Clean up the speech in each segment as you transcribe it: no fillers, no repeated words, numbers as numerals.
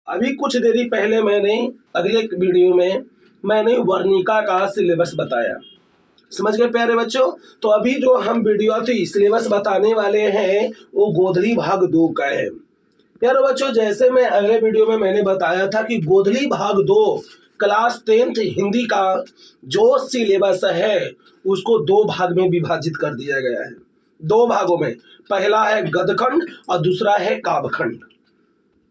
अभी कुछ देरी पहले मैंने अगले वीडियो में मैंने वर्णिका का सिलेबस बताया, समझ गए प्यारे बच्चों। तो अभी जो हम वीडियो थी सिलेबस बताने वाले हैं वो गोधली भाग 2 का है प्यारे बच्चों। जैसे मैं अगले वीडियो में मैंने बताया था कि गोधली भाग 2 क्लास 10th हिंदी का जो सिलेबस है उसको 2 भाग में विभाजित कर दिया गया है। 2 भागों में, पहला है गद्यखंड और दूसरा है काव्यखंड,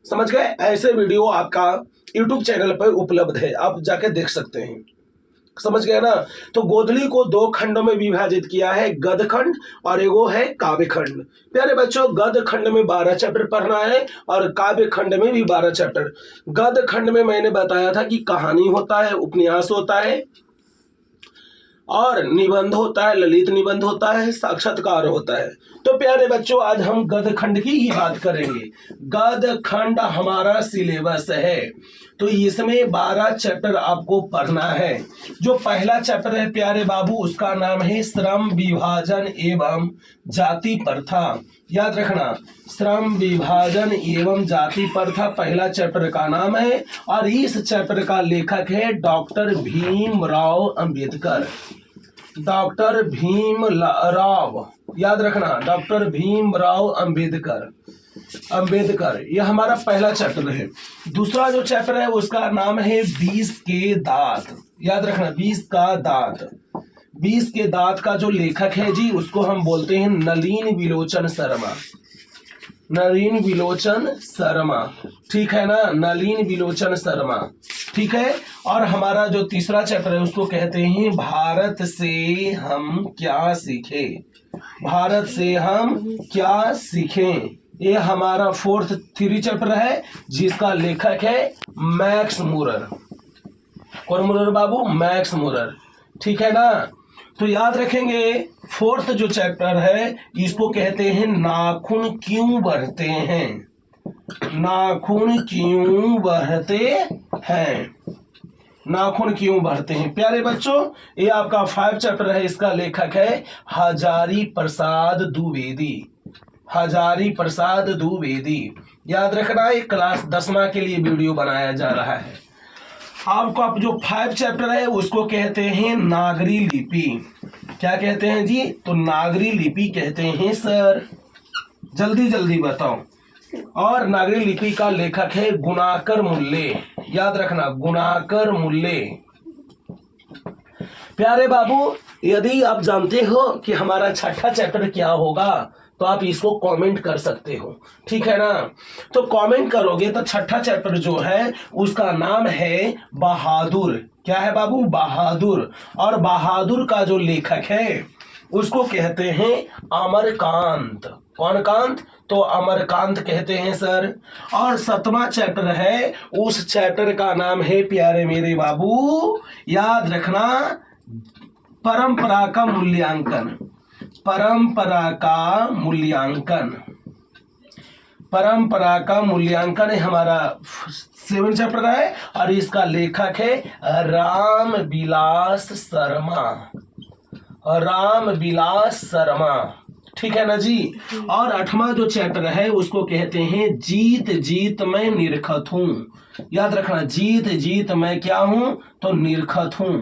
समझ गए। ऐसे वीडियो आपका YouTube चैनल पर उपलब्ध है, आप जाके देख सकते हैं, समझ गए ना। तो गोधली को 2 खंडों में विभाजित किया है, गद्य खंड और एगो है काव्य खंड। प्यारे बच्चों गद्य खंड में 12 चैप्टर पढ़ना है और काव्य खंड में भी 12 चैप्टर। गद्य खंड में मैंने बताया था कि कहानी होता है, उपन्यास होता है और निबंध होता है, ललित निबंध होता है, साक्षात्कार होता है। तो प्यारे बच्चों आज हम गद्य खंड की ही बात करेंगे। गद्य खंड हमारा सिलेबस है, तो इसमें 12 चैप्टर आपको पढ़ना है। जो पहला चैप्टर है प्यारे बाबू उसका नाम है श्रम विभाजन एवं जाति प्रथा। याद रखना, श्रम विभाजन एवं जाति प्रथा पहला चैप्टर का नाम है और इस चैप्टर का लेखक है डॉक्टर भीमराव अंबेडकर। डॉक्टर भीमराव, याद रखना डॉक्टर भीमराव अंबेडकर। यह हमारा पहला चैप्टर है। दूसरा जो चैप्टर है उसका नाम है 20 के दांत। याद रखना 20 का दांत। 20 के दांत का जो लेखक है जी उसको हम बोलते हैं नलिन विलोचन शर्मा। नलिन विलोचन शर्मा, ठीक है ना, नलिन विलोचन शर्मा, ठीक है। और हमारा जो तीसरा चैप्टर है उसको कहते हैं भारत से हम क्या सीखें। भारत से हम क्या सीखें, ये हमारा 3 चैप्टर है जिसका लेखक है मैक्स मूरर। कौन मूरर बाबू? मैक्स मूरर, ठीक है ना। तो याद रखेंगे 4th जो चैप्टर है इसको कहते हैं नाखून क्यों बढ़ते हैं। नाखून क्यों बढ़ते हैं, नाखून क्यों बढ़ते हैं। प्यारे बच्चों ये आपका 5 चैप्टर है, इसका लेखक है हजारी प्रसाद द्विवेदी। हजारी प्रसाद द्विवेदी, याद रखना ये क्लास 10वां के लिए वीडियो बनाया जा रहा है। आपका जो 5 चैप्टर है उसको कहते हैं नागरी लिपि। क्या कहते हैं जी? तो नागरी लिपि कहते हैं सर, जल्दी जल्दी बताओ। और नागरी लिपि का लेखक है गुणाकर मुल्ले। याद रखना गुणाकर मुल्ले। प्यारे बाबू यदि आप जानते हो कि हमारा 6ठा चैप्टर क्या होगा तो आप इसको कमेंट कर सकते हो, ठीक है ना। तो कमेंट करोगे तो 6ठा चैप्टर जो है उसका नाम है बहादुर। क्या है बाबू? बहादुर। और बहादुर का जो लेखक है उसको कहते हैं अमरकांत। कौन कांत? तो अमरकांत कहते हैं सर। और 7वां चैप्टर है, उस चैप्टर का नाम है प्यारे मेरे बाबू, याद रखना, परंपरा का मूल्यांकन। परंपरा का मूल्यांकन। परंपरा का मूल्यांकन है हमारा 7 चैप्टर है और इसका लेखक है रामविलास शर्मा। रामविलास शर्मा, ठीक है ना जी। और 8वां जो चैप्टर है उसको कहते हैं जीत जीत मैं निरखत हूं। याद रखना जीत जीत मैं क्या हूं? तो निरखत हूं।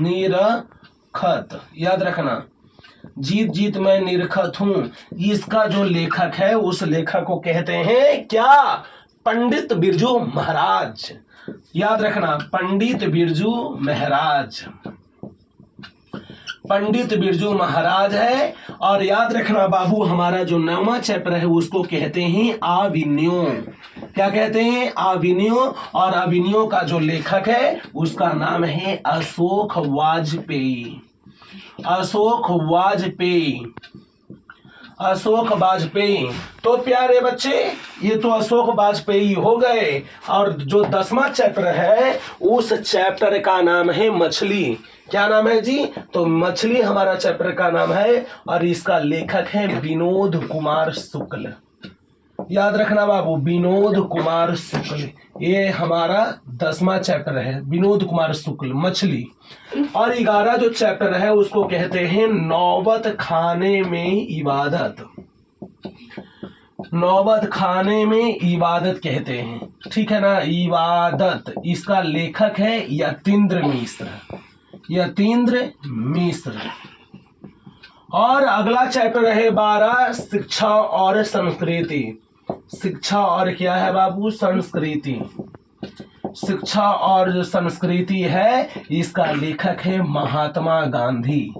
निरखत, याद रखना जीत जीत मैं निरखत हूं। इसका जो लेखक है उस लेखक को कहते हैं क्या? पंडित बिरजू महाराज। याद रखना पंडित बिरजू महाराज। पंडित बिरजू महाराज है। और याद रखना बाबू हमारा जो 9वां चैप्टर है उसको कहते हैं अभिनयो। क्या कहते हैं? अभिनयो। और अभिनयो का जो लेखक है उसका नाम है अशोक वाजपेयी। अशोक वाजपेयी। अशोक वाजपेयी। तो प्यारे बच्चे ये तो अशोक वाजपेयी हो गए। और जो 10वां चैप्टर है उस चैप्टर का नाम है मछली। क्या नाम है जी? तो मछली हमारा चैप्टर का नाम है और इसका लेखक है विनोद कुमार शुक्ल। याद रखना बाबू विनोद कुमार शुक्ल, ये हमारा 10वां चैप्टर है, विनोद कुमार शुक्ल मछली। और 11 जो चैप्टर है उसको कहते हैं नौबत खाने में इबादत। नौबत खाने में इबादत कहते हैं, ठीक है ना, इबादत। इसका लेखक है यतीन्द्र मिश्र, यतीन्द्र मिश्र। और अगला चैप्टर है 12 शिक्षा और संस्कृति। शिक्षा और क्या है बाबू, संस्कृति। शिक्षा और जो संस्कृति है इसका लेखक है महात्मा गांधी।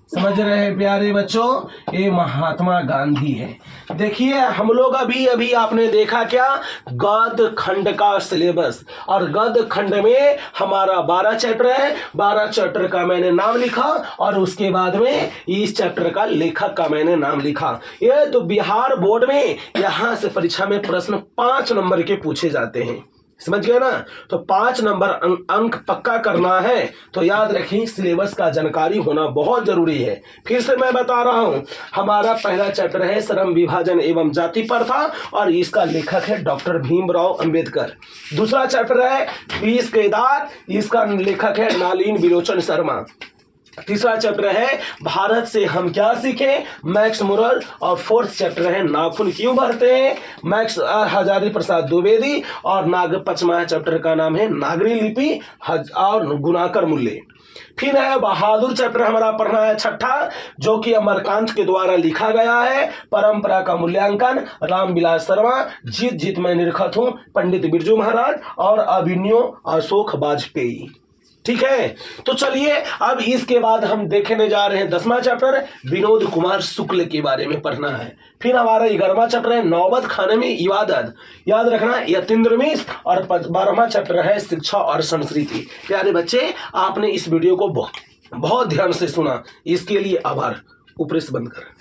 समझ रहे हैं प्यारे बच्चों, ये महात्मा गांधी है। देखिए हम लोग अभी अभी आपने देखा क्या, गद्य खंड का सिलेबस, और गद्य खंड में हमारा 12 चैप्टर है। 12 चैप्टर का मैंने नाम लिखा और उसके बाद में इस चैप्टर का लेखक का मैंने नाम लिखा। ये तो बिहार बोर्ड में यहाँ से परीक्षा में प्रश्न 5 नंबर के पूछे जाते हैं, समझ गए ना। तो 5 नंबर अंक पक्का करना है तो याद रखिए सिलेबस का जानकारी होना बहुत जरूरी है। फिर से मैं बता रहा हूं, हमारा पहला चैप्टर है श्रम विभाजन एवं जाति प्रथा और इसका लेखक है डॉक्टर भीमराव अंबेडकर। दूसरा चैप्टर है फीस के दांत, इसका लेखक है नालिन बिलोचन शर्मा। तीसरा चैप्टर है भारत से हम क्या सीखें, मैक्स मुरर। और फोर्थ चैप्टर है नाखून क्यों बढ़ते हैं, मैक्स हजारी प्रसाद द्विवेदी। और 5वां चैप्टर का नाम है नागरी लिपि और गुणाकर मूल्य। फिर है बहादुर चैप्टर हमारा पढ़ना है 6ठा, जो कि अमरकांत के द्वारा लिखा गया है। परंपरा का मूल्यांकन रामविलास शर्मा। जीत जीत मैं निरखत हूं पंडित बिरजू महाराज। और अभिनयो अशोक वाजपेयी, ठीक है। तो चलिए अब इसके बाद हम देखने जा रहे हैं 10वां चैप्टर विनोद कुमार शुक्ल के बारे में पढ़ना है। फिर हमारा 11वां चैप्टर है नौबत खाने में इबादत, याद रखना यतीन्द्र मिश्र। और 12वां चैप्टर है शिक्षा और संस्कृति। प्यारे बच्चे आपने इस वीडियो को बहुत ध्यान से सुना, इसके लिए आभार। ऊपर से बंद कर।